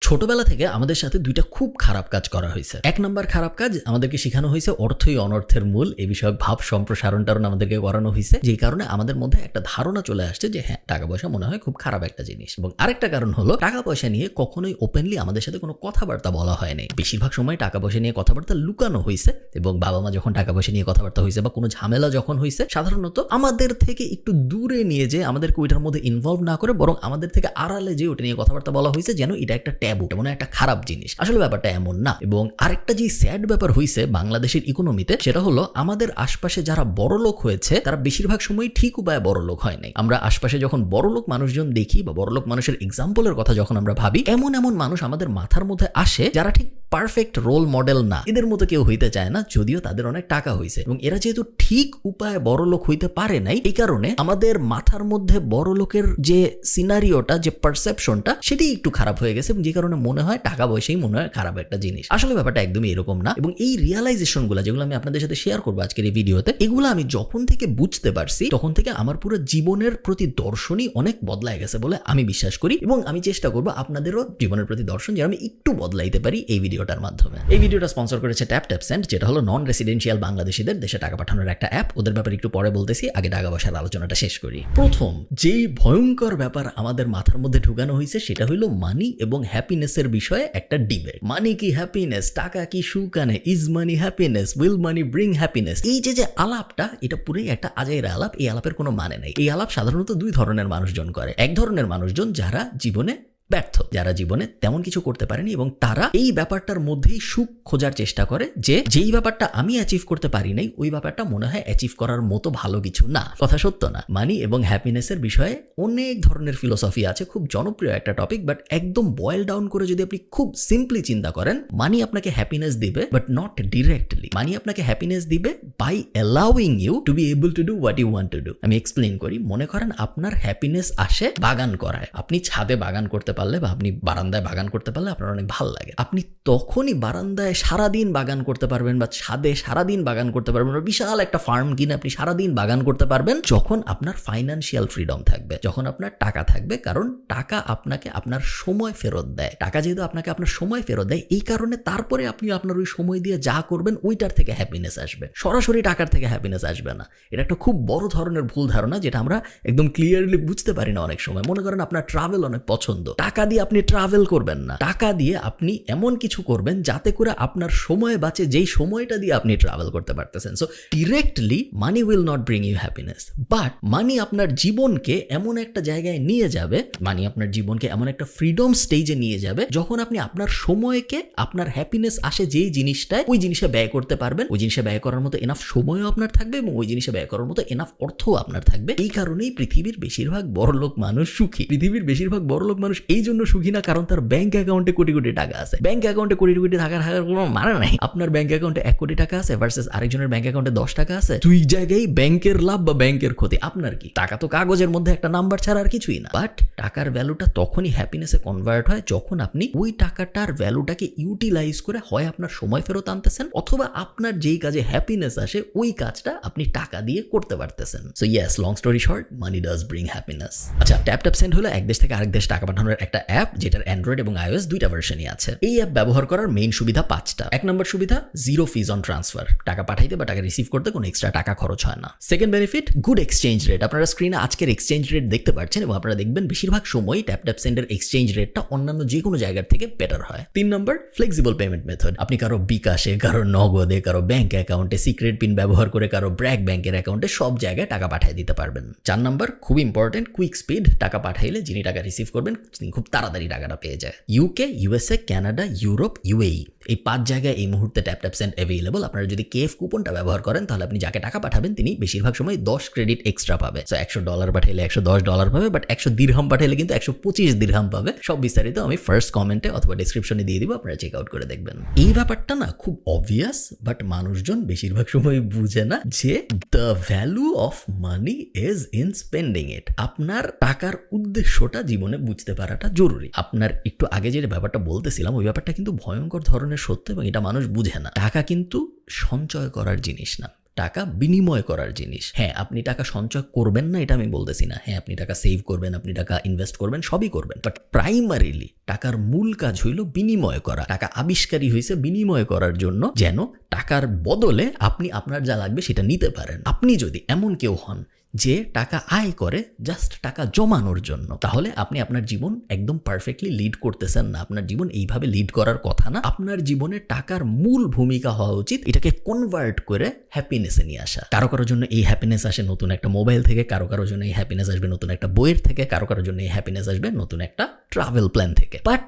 ছোটবেলা থেকে আমাদের সাথে দুইটা খুব খারাপ কাজ করা হয়েছে। এক নম্বর খারাপ কাজ, আমাদেরকে শেখানো হয়েছে অর্থই অনর্থের মূল, এই বিষয়ক ভাব সম্প্রসারণ আমাদেরকে করানো হয়েছে, যেই কারণে আমাদের মধ্যে একটা ধারণা চলে আসছে যে হ্যাঁ, টাকা পয়সা মনে হয় খুব খারাপ একটা জিনিস। এবং আরেকটা কারণ হলো, টাকা পয়সা নিয়ে কখনোই ওপেনলি আমাদের সাথে কোনো কথাবার্তা বলা হয়নি। বেশিরভাগ সময় টাকা পয়সা নিয়ে কথাবার্তা লুকানো হয়েছে, এবং বাবা মা যখন টাকা পয়সা নিয়ে কথাবার্তা হয়েছে বা কোনো ঝামেলা যখন হয়েছে, সাধারণত আমাদের থেকে একটু দূরে নিয়ে যে আমাদেরকে ওইটার মধ্যে ইনভলভ না করে, বরং আমাদের থেকে আড়ালে যে ওটা নিয়ে কথাবার্তা বলা হয়েছে যেন এটা একটা ট্যাবু, মানে একটা খারাপ জিনিস। আসলে ব্যাপারটা এমন না। এবং আরেকটা যে স্যাড ব্যাপার হয়েছে বাংলাদেশের ইকোনমিতে, সেটা হলো আমাদের আশপাশে যারা বড় লোক হয়েছে তারা বেশিরভাগ সময় ঠিক উপায়ে বড় লোক হয় নাই। আমরা আশপাশে যখন বড় লোক মানুষজন দেখি বা বড় লোক মানুষের এক্সাম্পলের কথা যখন আমরা ভাবি, এমন এমন মানুষ আমাদের মাথার মধ্যে আসে যারা ঠিক পারফেক্ট রোল মডেল না, এদের মতো কেউ হইতে চায় না, যদিও তাদের অনেক টাকা হয়েছে। এবং এরা যেহেতু ঠিক উপায়ে বড় লোক হইতে পারে নাই, এই কারণে আমাদের মাথার মধ্যে বড় লোকের যে সিনারিওটা, যে পারসেপশনটা, সেটাই একটু খারাপ হয়ে গেছে, যে কারণে মনে হয় টাকা পয়সাই মনে হয় খারাপ একটা জিনিস। আসলে ব্যাপারটা একদমই এরকম না। এবং এই রিয়ালাইজেশন গুলা যেগুলো আমি আপনাদের সাথে শেয়ার করবো আজকের এই ভিডিওতে, এগুলো আমি যখন থেকে বুঝতে পারছি তখন থেকে আমার পুরো জীবনের প্রতি দর্শনই অনেক বদলায় গেছে বলে আমি বিশ্বাস করি। এবং আমি চেষ্টা করবো আপনাদেরও জীবনের প্রতি দর্শন যেন আমি একটু বদলাইতে পারি এই ভিডিওটার মাধ্যমে। এই ভিডিওটা স্পন্সর করেছে TapTapSend, যেটা হলো নন রেসিডেন্সিয়াল বাংলাদেশিদের দেশে টাকা পাঠানোর একটা অ্যাপ। ওদের ব্যাপারে একটু পরে বলতেছি, আগে টাকা পয়সার আলোচনাটা শেষ করি। প্রথম যেই ভয়ঙ্কর ব্যাপার আমাদের মাথার মধ্যে ঢুকানো হয়েছে সেটা হলো মানি এবং হ্যাপিনেসের বিষয়ে একটা ডিবেট। মানি কি হ্যাপিনেস? টাকা কি সুখ আনে? Is money happiness? Will money bring happiness? এই যে আলাপটা, এটা পুরোই একটা আজাইরা আলাপ। এই আলাপের কোনো মানে নাই। এই আলাপ সাধারণত দুই ধরনের মানুষজন করে। এক ধরনের মানুষজন যারা জীবনে ব্যর্থ, যারা জীবনে তেমন কিছু করতে পারেনি এবং তারা এই ব্যাপারটার মধ্যেই সুখ খোঁজার চেষ্টা করে, যে যেই ব্যাপারটা আমি অ্যাচিভ করতে পারি নাই, ওই ব্যাপারটা মনে হয় অ্যাচিভ করার মতো ভালো কিছু না। কথা সত্য না? মানি এবং হ্যাপিনেসের বিষয়ে অনেক ধরনের ফিলোসফি আছে, খুব জনপ্রিয় একটা টপিক। বাট একদম বয়েল ডাউন করে যদি আপনি খুব সিম্পলি চিন্তা করেন, মানি আপনাকে হ্যাপিনেস দিবে বাট নট ডিরেক্টলি। মানি আপনাকে হ্যাপিনেস দিবে by allowing you to be able to do what you want to do. আমি এক্সপ্লেইন করি। মনে করেন আপনার হ্যাপিনেস আসে বাগান করায়। আপনি ছাদে বাগান করতে পারলে বা আপনি বারান্দায় বাগান করতে পারলে আপনার অনেক ভালো লাগে। আপনি তখনই বারান্দায় সারাদিন বাগান করতে পারবেন বা ছাদে সারাদিন বাগান করতে পারবেন, বিশাল একটা ফার্ম কিনে আপনি সারাদিন বাগান করতে পারবেন, যখন আপনার ফাইন্যান্সিয়াল ফ্রিডম থাকবে, যখন আপনার টাকা থাকবে। কারণ টাকা আপনাকে আপনার সময় ফেরত দেয়। টাকা যেহেতু আপনাকে আপনার সময় ফেরত দেয়, এই কারণে তারপরে আপনি আপনার ওই সময় দিয়ে যা করবেন ওইটার থেকে হ্যাপিনেস আসবে, সরাসরি টাকার থেকে হ্যাপিনেস আসবে না। এটা একটা খুব বড় ধরনের ভুল ধারণা, যেটা আমরা একদম ক্লিয়ারলি বুঝতে পারি না অনেক সময়। মনে করেন আপনার ট্রাভেল অনেক পছন্দ, টাকা দিয়ে আপনি ট্রাভেল করবেন না, টাকা দিয়ে আপনি এমন কিছু করবেন যাতে করে আপনার সময় বাঁচে, যেই সময়টা দিয়ে আপনি ট্রাভেল করতে পারতেছেন। So directly money will not bring you happiness, but money আপনার জীবনকে এমন একটা জায়গায় নিয়ে যাবে, মানি আপনার জীবনকে এমন একটা ফ্রিডম স্টেজে নিয়ে যাবে, যখন আপনি আপনার সময়কে, আপনার হ্যাপিনেস আসে যেই জিনিসটায়, ওই জিনিসে ব্যয় করতে পারবেন। ওই জিনিসে ব্যয় করার মতো এনাফ সময়ও আপনার থাকবে এবং ওই জিনিসে ব্যয় করার মতো এনাফ অর্থও আপনার থাকবে। এই কারণেই পৃথিবীর বেশিরভাগ বড়লোক মানুষ সুখী। পৃথিবীর বেশিরভাগ বড়লোক মানুষ এই জন্য সুখী না কারণ তার ব্যাংক অ্যাকাউন্টে কোটি কোটি টাকা আছে। ব্যাংক অ্যাকাউন্টে কোটি কোটি টাকা থাকার কোনো মানে নাই। আপনার ব্যাংক অ্যাকাউন্টে 1 কোটি টাকা আছে ভার্সেস আরেকজনের ব্যাংক অ্যাকাউন্টে 10 টাকা আছে, দুই জায়গায় ব্যাংকের লাভ বা ব্যাংকের ক্ষতি। আপনার কি? টাকা তো কাগজের মধ্যে একটা নাম্বার ছাড়া আর কিছুই না। বাট টাকার ভ্যালুটা তখনই হ্যাপিনেসে কনভার্ট হয় যখন আপনি ওই টাকাটার ভ্যালুটাকে ইউটিলাইজ করে হয় আপনার সময় ফেরত আনতেছেন, অথবা আপনার যেই কাজে হ্যাপিনেস আসে ওই কাজটা আপনি টাকা দিয়ে করতে পারতেছেন। So yes, long story short, money does bring happiness. আচ্ছা, TapTapSend হলো এক দেশ থেকে আরেক দেশ টাকা পাঠানোর একটা অ্যাপ, যেটার অ্যান্ড্রয়েড এবং iOS দুইটা ভার্সনই আছে। এই অ্যাপ ব্যবহার করার মেইন সুবিধা 5টা। 1 নম্বর সুবিধা, জিরো ফিজ অন ট্রান্সফার। টাকা পাঠাইতে বা টাকা রিসিভ করতে কোনো এক্সট্রা টাকা খরচ হয় না। Second benefit, good exchange rate. আপনারা স্ক্রিনে আজকের এক্সচেঞ্জ রেট দেখতে পাচ্ছেন এবং আপনারা দেখবেন বেশিরভাগ সময় TapTapSend এর এক্সচেঞ্জ রেটটা অন্যান্য যে কোনো জায়গার থেকে বেটার হয়। 3 নম্বর, ফ্লেক্সিবল পেমেন্ট মেথড। আপনি কারো বিকাশে, কারো নগদে, কারো ব্যাংক অ্যাকাউন্টে, সিক্রেট পিন ব্যবহার করে কারো ব্র্যাক ব্যাংকের অ্যাকাউন্টে সব জায়গায় টাকা পাঠিয়ে দিতে পারবেন। 4 নম্বর, খুব ইম্পর্টেন্ট, কুইক স্পিড। টাকা পাঠাইলে যিনি টাকা রিসিভ করবেন তিনি খুব তাড়াতাড়ি টাকাটা পেয়ে যায়। UK, USA, Canada, Europe, UAE, এই 5 জায়গায় এই মুহূর্তে TapTapSend অ্যাভেলেবল। আপনারা যদি KF কুপনটা ব্যবহার করেন তাহলে আপনি যাকে টাকা পাঠাবেন তিনি বেশিরভাগ সময় 10 ক্রেডিট এক্সট্রা পাবে। সো $100 পাঠাইলে $110 পাবে, বাট 100 দিরহাম পাঠাইলে কিন্তু 125 দিরহাম পাবে। সব বিস্তারিত আমি ফার্স্ট কমেন্টে অথবা ডেসক্রিপশনে দিয়ে দিব, আপনারা চেক আউট করে দেখবেন। এই ব্যাপারটা না খুব অবভিয়াস, বাট মানুষজন বেশিরভাগ সময় বুঝে না যে the value of money is in spending it. আপনার টাকার উদ্দেশ্যটা জীবনে বুঝতে পারাটা জরুরি। আপনার একটু আগে যে ব্যাপারটা বলতেছিলাম ওই ব্যাপারটা কিন্তু ভয়ঙ্কর ধরনের সত্য এবং এটা মানুষ বুঝে না। টাকা কিন্তু সঞ্চয় করার জিনিস না, টাকা বিনিময় করার জিনিস। হ্যাঁ, আপনি টাকা সঞ্চয় করবেন না এটা আমি বলতেছি না। হ্যাঁ, আপনি টাকা সেভ করবেন, আপনি টাকা ইনভেস্ট করবেন, সবই করবেন, বাট প্রাইমারিলি টাকার মূল কাজ হইল বিনিময় করা। টাকা আবিষ্কারই হয়েছে বিনিময় করার জন্য, যেন টাকার বদলে আপনি আপনার যা লাগবে সেটা নিতে পারেন। আপনি যদি এমন কেউ হন যে টাকা আয় করে জাস্ট টাকা জমানোর জন্য, তাহলে আপনি আপনার জীবন একদম পারফেক্টলি লিড করতেছেন না। আপনার জীবন এইভাবে লিড করার কথা না। আপনার জীবনে টাকার মূল ভূমিকা হওয়া উচিত এটাকে কনভার্ট করে হ্যাপিনেসে নিয়ে আসা। কারো কারোর জন্য এই হ্যাপিনেস আসে নতুন একটা মোবাইল থেকে, কারো কারোর জন্য এই হ্যাপিনেস আসবে নতুন একটা বইয়ের থেকে, কারো কারোর জন্য এই হ্যাপিনেস আসবে নতুন একটা ট্রাভেল প্ল্যান থেকে। বাট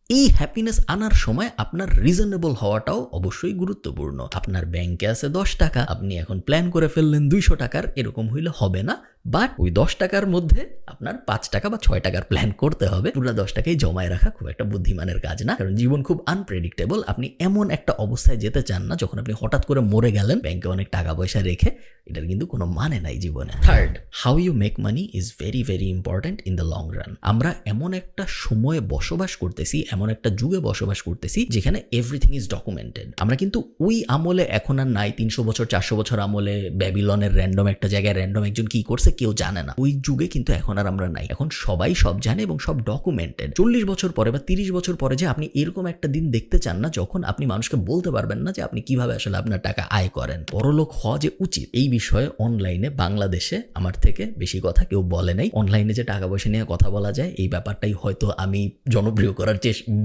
এই হ্যাপিনেস আনার সময় আপনার রিজনেবল হওয়াটাও অবশ্যই গুরুত্বপূর্ণ। আপনার ব্যাংকে আছে 10 টাকা, আপনি এখন প্ল্যান করে ফেললেন 200 টাকার, এরকম হইলে হবে না। বাট ওই 10 টাকার মধ্যে আপনার 5 টাকা বা 6 টাকার প্ল্যান করতে হবে। পুরো 10 টাকাই জমায় রাখা খুব একটা বুদ্ধিমানের কাজ না, কারণ জীবন খুব আনপ্রেডিক্টেবল। আপনি এমন একটা অবস্থায় যেতে চান না যখন আপনি হঠাৎ করে মরে গেলেন ব্যাংকে অনেক টাকা পয়সা রেখে। এটার কিন্তু কোনো মানে নাই জীবনে। Third, how you make money is very very important in the long run. আমরা এমন একটা সময়ে বসবাস করতেছি, এমন একটা যুগে বসবাস করতেছি যেখানে এভরিথিং ইজ ডকুমেন্টেড। আমরা কিন্তু ওই আমলে এখন আর নাই। 300 বছর 400 বছর আমলে ব্যাবিলনের র্যান্ডম একটা জায়গায় র্যান্ডম একজন কি করছে কেউ জানে না। ওই যুগে কিন্তু এখন আর আমরা নাই। এখন সবাই সব জানে এবং সব ডকুমেন্টেড। 40 বছর পরে বা 30 বছর পরে যে আপনি এরকম একটা দিন দেখতে চান না যখন আপনি মানুষকে বলতে পারবেন না যে আপনি কিভাবে আসলে আপনার টাকা আয় করেন। বড়লোক হওয়া যে উচিত এই বিষয়ে অনলাইনে বাংলাদেশে আমার থেকে বেশি কথা কেউ বলে নাই। অনলাইনে যে টাকা পয়সা নিয়ে কথা বলা যায় এই ব্যাপারটাই হয়তো আমি জনপ্রিয় করার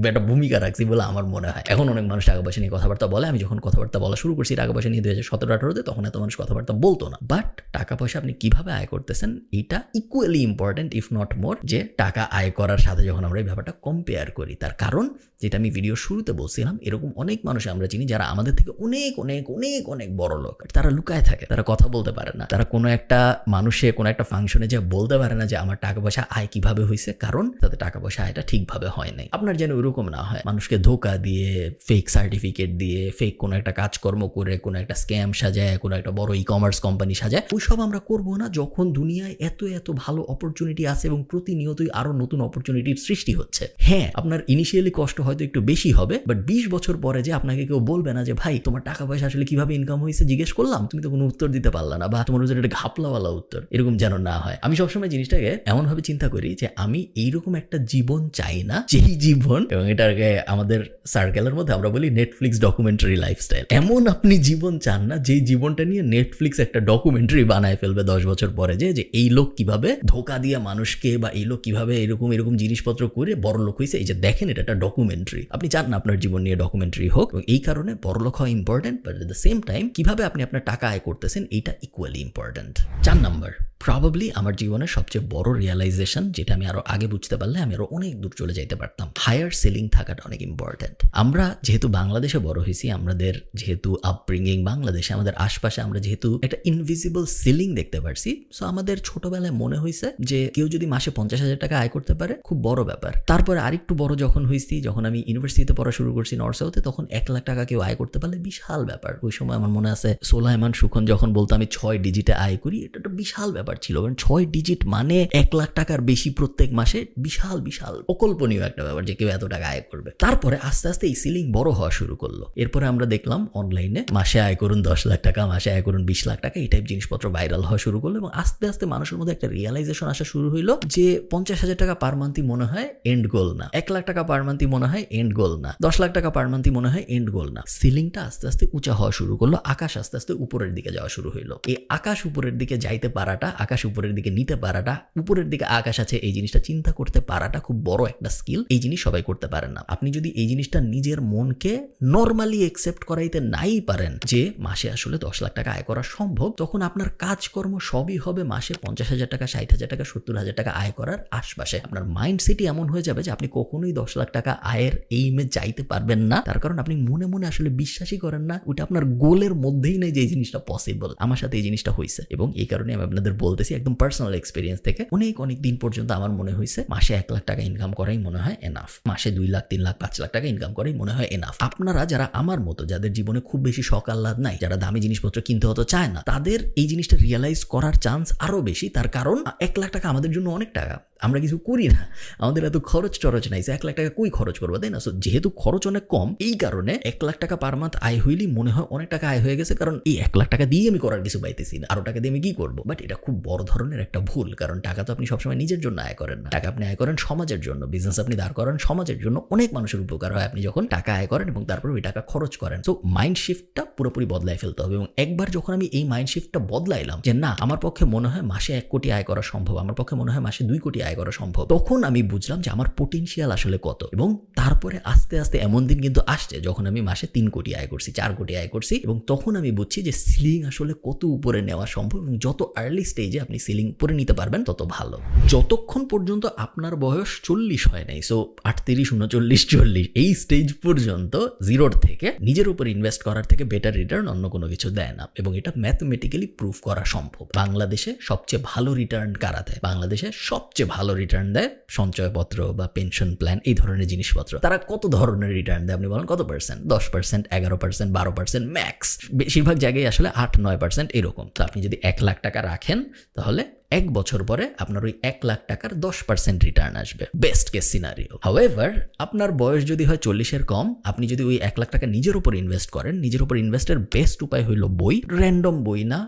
একটা ভূমিকা রাখছি বলে আমার মনে হয়। এখন অনেক মানুষ টাকা পয়সা নিয়ে কথাবার্তা বলে। আমি যখন কথাবার্তা বলা শুরু করছি টাকা পয়সা নিয়ে 2017-18-তে, তখন এত মানুষ কথাবার্তা বলতো না। বাট টাকা পয়সা আপনি কিভাবে আয় করতেছেন এটা equally important if not more. যে টাকা আয় করার সাথে যখন আমরা এই ব্যাপারটা কম্পেয়ার করি, তার কারণ যেটা আমি ভিডিও শুরুতে বলছিলাম, এরকম অনেক মানুষ আমরা চিনি যারা আমাদের থেকে অনেক অনেক অনেক অনেক বড় লোক। তারা লুকায় থাকে, তারা কথা বলতে পারে না, তারা কোনো একটা মানুষে কোনো একটা ফাংশনে যে বলতে পারে না যে আমার টাকা পয়সা আয় কিভাবে হয়েছে, কারণ তাদের টাকা পয়সা আয়টা ঠিকভাবে হয় নাই। আপনার যেন ওইরকম না হয়, মানুষকে ধোকা দিয়ে, ফেক সার্টিফিকেট দিয়ে, ফেক কোনো একটা কাজকর্ম করে, কোনো একটা স্ক্যাম সাজায়, কোনো একটা বড় ই-কমার্স কোম্পানি সাজায়, ওইসব আমরা করবো না যখন দুনিয়ায় এত এত ভালো অপরচুনিটি আছে এবং প্রতিনিয়তই আরো নতুন অপরচুনিটির সৃষ্টি হচ্ছে। হ্যাঁ, আপনার ইনিশিয়ালি কষ্ট হয়তো একটু বেশি হবে, বাট 20 বছর পরে যে আপনাকে কেউ বলবে না যে ভাই তোমার টাকা পয়সা আসলে কিভাবে ইনকাম হয়েছে জিজ্ঞেস করলাম, তুমি তো কোনো উত্তর দিতে পারলা না, বা তোমার উত্তর একটা ঘাপলাওয়ালা উত্তর, এরকম যেন না হয়। আমি সবসময় জিনিসটাকে এমনভাবে চিন্তা করি যে আমি এইরকম একটা জীবন চাই না যেই জীবন, এবং এটাকে আমাদের সার্কেলের মধ্যে আমরা বলি নেটফ্লিক্স ডকুমেন্টারি লাইফস্টাইল। এমন আপনি জীবন চান না যেই জীবনটা নিয়ে নেটফ্লিক্স একটা ডকুমেন্টারি বানায় ফেলবে 10 বছর পরে, যে এই লোক কিভাবে ধোকা দিয়ে মানুষকে, বা এই লোক কিভাবে এরকম এরকম জিনিসপত্র করে বড় লোক হয়েছে, এই যে দেখেন এটা একটা ডকুমেন্টারি। আপনি চান না আপনার জীবন নিয়ে ডকুমেন্টারি হোক, এবং এই কারণে বড় লোক হওয়া important, but at the same time কিভাবে আপনি আপনার টাকা আয় করতেছেন এইটা ইকুয়ালি ইম্পর্টেন্ট। 4 নাম্বার, প্রবাবলি আমার জীবনের সবচেয়ে বড় রিয়েলাইজেশন, যেটা আমি আরো আগে বুঝতে পারলে আমি আরো অনেক দূর চলে যাইতে পারতাম। হায়ার সেলিং থাকাটা অনেক ইম্পর্টেন্ট। আমরা যেহেতু বাংলাদেশে বড় হয়েছি, আমাদের যেহেতু আপব্রিঙ্গিং বাংলাদেশে, আমাদের আশপাশে আমরা যেহেতু একটা ইনভিজিবল সিলিং দেখতে পারছি, সো আমাদের ছোটবেলায় মনে হয়েছে যে কেউ যদি মাসে 50,000 টাকা আয় করতে পারে খুব বড় ব্যাপার। তারপরে আরেকটু বড় যখন হয়েছি, যখন আমি ইউনিভার্সিটিতে পড়া শুরু করছি নর্থ সাউথে, তখন 1 লাখ টাকা কেউ আয় করতে পারলে বিশাল ব্যাপার। ওই সময় আমার মনে আছে সোলাইমান সুখন যখন বলতো আমি 6 ডিজিটে আয় করি, এটা একটা বিশাল ব্যাপার ছিল, কারণ 6 ডিজিট মানে 1 লাখ টাকার বেশি প্রত্যেক মাসে, বিশাল বিশাল অকল্পনীয় একটা ব্যাপার যে কেউ এত টাকা আয় করবে। তারপরে আস্তে আস্তে এই সিলিং বড় হওয়া শুরু করলো। এরপরে আমরা দেখলাম অনলাইনে মাসে আয় করুন 10 লাখ টাকা, মাসে আয় করুন 20 লাখ টাকা, এই টাইপ জিনিসপত্র ভাইরাল হওয়া শুরু করলো, এবং আস্তে আস্তে মানুষের মধ্যে একটা রিয়েলাইজেশন আসা শুরু হইলো যে 50,000 টাকা পার মান্থই মনে হয় এন্ড গোল না, 1 লাখ টাকা পার মান্থই মনে হয় এন্ড গোল না, 10 লাখ টাকা পার মান্থই মনে হয় এন্ড গোল না। সিলিংটা আস্তে আস্তে উঁচা হওয়া শুরু করলো, আকাশ আস্তে আস্তে উপরের দিকে যাওয়া শুরু হইলো। এই আকাশ উপরের দিকে যাইতে পারাটা, আকাশ উপরের দিকে নিতে পারাটা, উপরের দিকে আকাশ আছে এই জিনিসটা চিন্তা করতে পারাটা খুব বড় একটা স্কিল। এই জিনিস সবাই করতে পারেন না। আপনি যদি এই জিনিসটা নিজের মনকে নর্মালি একসেপ্ট করাইতে নাই পারেন যে মাসে আসলে 10 লাখ টাকা আয় করা সম্ভব, তখন আপনার কাজকর্ম সবই হবে মাসে 50,000 টাকা, 60,000 টাকা, 70,000 টাকা আয় করার আশপাশে। আপনার মাইন্ডসেটই এমন হয়ে যাবে যে আপনি কখনোই 10 লাখ টাকা আয়ের এইমে যাইতে পারবেন না, তার কারণ আপনি মনে মনে আসলে বিশ্বাসই করেন না, ওইটা আপনার গোলের মধ্যেই নেই যে এই জিনিসটা পসিবল। আমার সাথে এই জিনিসটা হয়েছে, এবং এই কারণে আমি আপনাদের বলতেছি একদম পার্সোনাল এক্সপিরিয়েন্স থেকে, অনেক অনেক দিন পর্যন্ত আমার মনে হয়েছে মাসে 1 লাখ টাকা ইনকাম করাই মনে হয় এনাফ, মাসে 2 লাখ 3 লাখ 5 লাখ টাকা ইনকাম করাই মনে হয় এনাফ। আপনারা যারা আমার মতো, যাদের জীবনে খুব বেশি শখ আহ্লাদ নাই, যারা দামি জিনিসপত্র কিনতে হতো চায় না, তাদের এই জিনিসটা রিয়েলাইজ করার চান্স আরো বেশি। তার কারণ 1 লাখ টাকা আমাদের জন্য অনেক টাকা, আমরা কিছু করি না, আমাদের এত খরচ টরচ নাই, 1 লাখ টাকা কই খরচ করবো, তাই না? সো যেহেতু খরচ অনেক কম, এই কারণে 1 লাখ টাকা পার মান্থ আয় হইলেই মনে হয় অনেক টাকা আয় হয়ে গেছে, কারণ এই 1 লাখ টাকা দিয়ে আমি করার কিছু পাইতেছি না, আরো টাকা দিয়ে আমি কি করবো? বাট এটা খুব বড় ধরনের একটা ভুল, কারণ টাকা তো আপনি সবসময় নিজের জন্য আয় করেন না, টাকা আপনি আয় করেন সমাজের জন্য, বিজনেস আপনি দাঁড় করেন সমাজের জন্য, অনেক মানুষের উপকার হয় আপনি যখন টাকা আয় করেন এবং তারপর ওই টাকা খরচ করেন। সো মাইন্ড শিফটটা পুরোপুরি বদলায় ফেলতে হবে, এবং একবার যখন আমি এই মাইন্ড শিফটটা বদলাইলাম যে না, আমার পক্ষে মনে হয় মাসে 1 কোটি আয় করা সম্ভব, আমার পক্ষে মনে হয় মাসে 2 কোটি আয় করা সম্ভব, তখন আমি বুঝলাম যে আমার পোটেনশিয়াল আসলে কত। এবং তারপরে আস্তে আস্তে এমন দিন কিন্তু আসছে যখন আমি মাসে 3 কোটি আয় করছি, 4 কোটি আয় করছি, এবং তখন আমি বুঝছি যে সিলিং আসলে কত উপরে নেওয়া সম্ভব, এবং যত আর্লি স্টেজে আপনি সিলিং উপরে নিতে পারবেন তত ভালো। যতক্ষণ পর্যন্ত আপনার বয়স 40 হয় নাই, সো 38, 39, 40 এই স্টেজ পর্যন্ত জিরোর থেকে নিজের উপর ইনভেস্ট করার থেকে বেটার রিটার্ন অন্য কোনো কিছু দেয় না, এবং এটা ম্যাথমেটিক্যালি প্রুভ করা সম্ভব। বাংলাদেশে সবচেয়ে ভালো রিটার্ন কারা দেয়? বাংলাদেশে সবচেয়ে ভালো রিটার্ন দেয় সঞ্চয়পত্র বা পেনশন প্ল্যান, এই ধরনের জিনিসপত্র। তারা কত ধরনের রিটার্ন দেয় আপনি বলেন? কত পার্সেন্ট? 10%, 11%, 12% ম্যাক্স। বেশিরভাগ জায়গায় আসলে 8-9% এরকম। তো আপনি যদি 1 লাখ টাকা রাখেন, তাহলে 1 বছর পরে আপনার ওই 1 লাখ টাকার 10% রিটার্ন আসবে, বেস্ট কেস সিনারিও। হাউএভার, আপনার বয়স যদি হয় 40-এর কম, আপনি যদি ওই 1 লাখ টাকা নিজের উপর ইনভেস্ট করেন, নিজের উপর ইনভেস্টের বেস্ট উপায় হইল বই, র্যান্ডম বই না।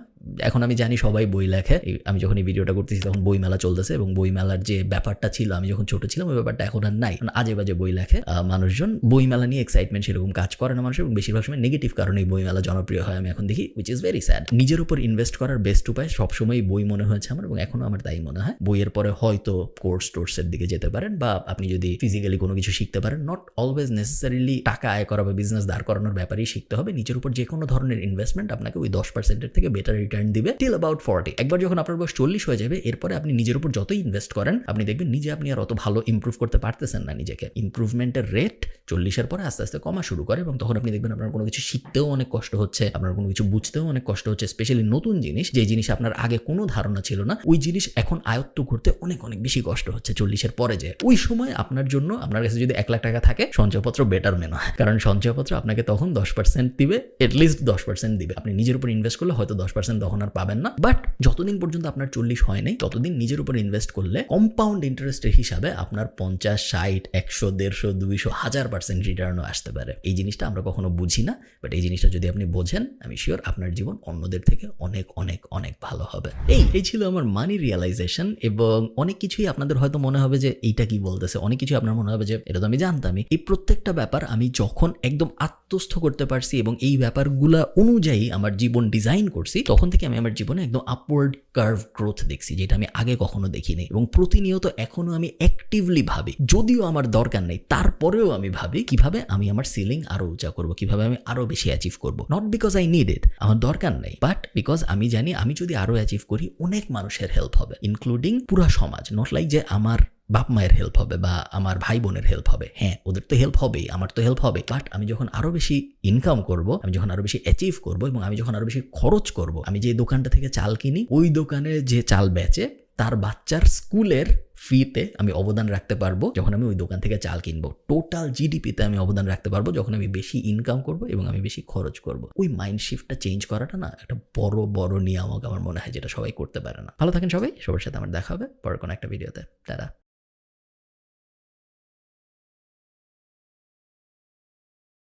এখন আমি জানি সবাই বই লেখে, আমি যখন এই ভিডিওটা করতেছি তখন বই মেলা চলতেছে, এবং বই মেলার যে ব্যাপারটা ছিল আমি যখন ছোট ছিলাম ওই ব্যাপারটা এখন আর নাই, আজে বাজে বই লেখে মানুষজন। বই মেলা নিয়ে এক্সাইটমেন্ট সেরকম কাজ করে না মানুষের, এবং বেশিরভাগ সময় নেগেটিভ কারণে বই মেলা জনপ্রিয় হয় আমি এখন দেখি, উইচ ইজ ভেরি স্যাড। নিজের উপর ইনভেস্ট করার বেস্ট উপায় সবসময় বই মনে হয়েছে আমার, এবং এখনো আমার তাই মনে হয়। বইয়ের পরে হয়তো কোর্সের দিকে যেতে পারেন, বা আপনি যদি ফিজিক্যালি কোনো কিছু শিখতে পারেন, নট অলওয়েজ নেসেসারিলি টাকা আয় করা বা বিজনেস দাঁড় করানোর ব্যাপারেই শিখতে হবে। নিজের উপর যে কোনো ধরনের ইনভেস্টমেন্ট আপনাকে ওই 10%-এর থেকে বেটার রিটার্ন দিবে টিল অ্যাবাউট 40। একবার যখন আপনার বয়স 40 হয়ে যাবে, এরপরে আপনি নিজের উপর যতই ইনভেস্ট করেন, আপনি দেখবেন নিজে আপনি আর অত ভালো ইমপ্রুভ করতে পারতেছেন না নিজেকে। ইমপ্রুভমেন্টের রেট 40-এর পরে আস্তে আস্তে কমা শুরু করে, এবং তখন আপনি দেখবেন আপনার কোনো কিছু শিখতেও অনেক কষ্ট হচ্ছে, আপনার কোনো কিছু বুঝতেও অনেক কষ্ট হচ্ছে, স্পেশালি নতুন জিনিস, যে জিনিস আপনার আগে কোনো ধারণা ছিল না, ওই জিনিস এখন আয়ত্ত করতে অনেক অনেক বেশি কষ্ট হচ্ছে 40-এর পরে। যে ওই সময় আপনার জন্য, আপনার কাছে যদি 1 লাখ টাকা থাকে, সঞ্চয়পত্র বেটার মেন হয়, কারণ সঞ্চয়পত্র আপনাকে তখন 10% দিবে, এটলিস্ট 10% দিবে। আপনি নিজের উপর ইনভেস্ট করলে হয়তো 10% তখন আর পাবেন না, বাট যতদিন পর্যন্ত আপনার 40 হয় নাই ততদিন নিজের উপর ইনভেস্ট করলে কম্পাউন্ড ইন্টারেস্টের হিসাবে আপনার 50, 60, 100, 150, 200, 1000% রিটার্নও আসতে পারে। এই জিনিসটা আমরা কখনো বুঝি না, বাট এই জিনিসটা যদি আপনি বোঝেন, আমি শিওর আপনার জীবন অন্যদের থেকে অনেক অনেক অনেক ভালো হবে। এই ছিল আমার মানি রিয়েলাইজেশন, এবং অনেক কিছুই আপনাদের হয়তো মনে হবে যে এইটা কি বলতেছে, অনেক কিছুই আপনার মনে হবে যে এটা তো আমি জানতামই। এই প্রত্যেকটা ব্যাপার আমি যখন একদম আত্মস্থ করতে পারছি এবং এই ব্যাপারগুলা অনুযায়ী আমার জীবন ডিজাইন করছি, তখন থেকে আমি আমার জীবনে একদম আপওয়ার্ড কার্ভ গ্রোথ দেখছি, যেটা আমি আগে কখনো দেখিনি। এবং প্রতিনিয়ত এখনো আমি অ্যাক্টিভলি ভাবি, যদিও আমার দরকার নেই তারপরেও আমি ভাবি কিভাবে আমি আমার সিলিং আরো উঁচা করবো, কিভাবে আমি আরো বেশি অ্যাচিভ করবো। Not because I need it, আমার দরকার নেই, বাট বিকজ আমি জানি আমি যদি আরো অ্যাচিভ করি অনেক মানুষের হেল্প হবে, ইনক্লুডিং পুরা সমাজ। নট লাইক যে আমার বাপ মায়ের হেল্প হবে বা আমার ভাই বোনের হেল্প হবে, হ্যাঁ ওদের তো হেল্প হবেই, আমার তো হেল্প হবে, বাট আমি যখন আরো বেশি ইনকাম করব, আমি যখন আরো বেশি অ্যাচিভ করব, এবং আমি যখন আরো বেশি খরচ করব, আমি যে দোকানটা থেকে চাল কিনি ওই দোকানে যে চাল বেচে তার বাচ্চার স্কুলের ফিতে আমি অবদান রাখতে পারবো যখন আমি ওই দোকান থেকে চাল কিনবো। টোটাল জিডিপিতে আমি অবদান রাখতে পারবো যখন আমি বেশি ইনকাম করব এবং আমি বেশি খরচ করব। ওই মাইন্ড শিফটটা চেঞ্জ করাটা না একটা বড় বড় নিয়ামক আমার মনে হয়, যেটা সবাই করতে পারে না। ভালো থাকেন সবাই, সবার সাথে আমার দেখা হবে পরের কোনো একটা ভিডিওতে। টাটা।